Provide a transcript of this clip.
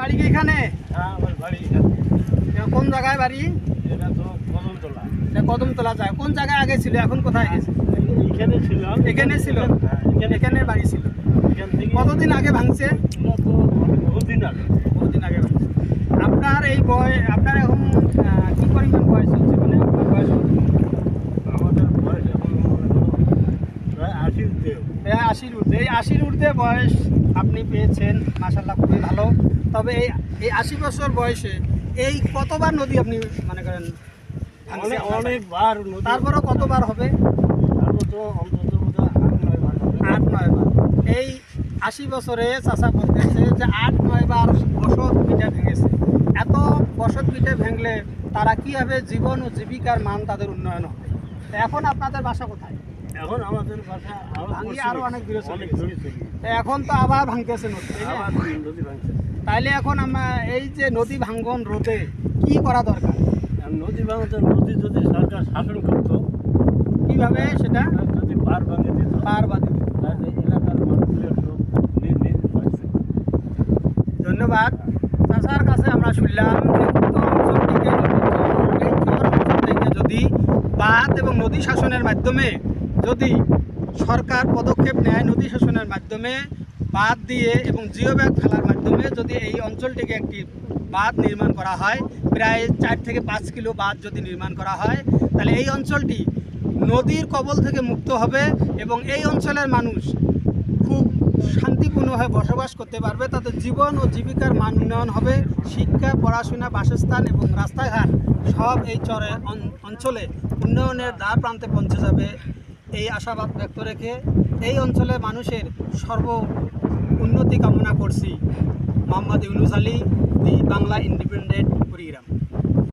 বাড়ি কি এখানে? হ্যাঁ, আমার বাড়ি এখানে। কোন জায়গায় বাড়ি? এটা তো কদমতলা। এটা কদমতলা যায়। কোন জায়গায় আগে ছিল, এখন কোথায় গেছে? এখানে ছিলাম। এখানে ছিল? হ্যাঁ, এখানে বাড়ি ছিল। এখান থেকে কতদিন আগে ভাঙছে? এটা তো বহুদিন আগে। বহুদিন আগে ভাঙছে। আপনার এই আপনার এখন কি পরিমাণ বয়স হচ্ছে, মানে আপনার বয়স কত? আমাদের বয়স এখন প্রায় 80 দেহ। 80-র ঊর্ধ্বে। এই 80-র ঊর্ধ্বে বয়স আপনি পেয়েছেন, মাশাআল্লাহ, খুবই ভালো। তবে এই 80 বছর বয়সে এই কতবার নদী আপনি মনে করেন ভাঙছে? অনেকবার নদী। তারপরেও কতবার হবে? তারপর তো অন্তত বোধহয় 8-9 বার হবে। 8-9 বার। এই 80 বছরে চাচা বলতেছে যে 8-9 বার বসত ভিটা ভেঙেছে। এত বসত ভিটে ভেঙলে তারা কীভাবে জীবন ও জীবিকার মান তাদের উন্নয়ন হবে? তো এখন আপনাদের বাসা কোথায়? এখন আমাদের বাসা ভাঙিয়ে আরো অনেক দূরে চলে অনেক গেছে। দূরে চলে গেছে। তো এখন তো আবার ভাঙতেছে নদী, তাই না? আবার নদী ভাঙছে। তাইলে এখন আমরা এই যে নদী ভাঙ্গন রোধে কি করা দরকার? আর নদী ভাঙতে নদী যদি সরকার শাসন করতো, কিভাবে সেটা আর যদি পার ভাঙে দিত, পার বাঁধে দিতে? তাহলে এলাকার মানুষগুলো একটু নিজ বাঁচতে। ধন্যবাদ। চাচার কাছে আমরা শুনলাম যে উত্তর অঞ্চলটিকে এই চর অঞ্চল থেকে যদি বাঁধ এবং নদী শাসনের মাধ্যমে যদি সরকার পদক্ষেপ নেয়, নদী শাসনের মাধ্যমে বাঁধ দিয়ে এবং জিও ব্যাগ ফেলার মাধ্যমে যদি এই অঞ্চলটিকে একটি বাঁধ নির্মাণ করা হয়, প্রায় 4 থেকে 5 কিলো বাঁধ যদি নির্মাণ করা হয়, তাহলে এই অঞ্চলটি নদীর কবল থেকে মুক্ত হবে এবং এই অঞ্চলের মানুষ খুব শান্তিপূর্ণভাবে বসবাস করতে পারবে। তাদের জীবন ও জীবিকার মান উন্নয়ন হবে। শিক্ষা, পড়াশোনা, বাসস্থান এবং রাস্তাঘাট সব এই চরে অঞ্চলে উন্নয়নের দ্বার প্রান্তে পৌঁছে যাবে, এই আশাবাদ ব্যক্ত রেখে এই অঞ্চলের মানুষের সর্ব উন্নতি কামনা করছি। মোহাম্মদ ইউনুস আলী, দি বাংলা ইন্ডিপেন্ডেন্ট, কুড়িগ্রাম।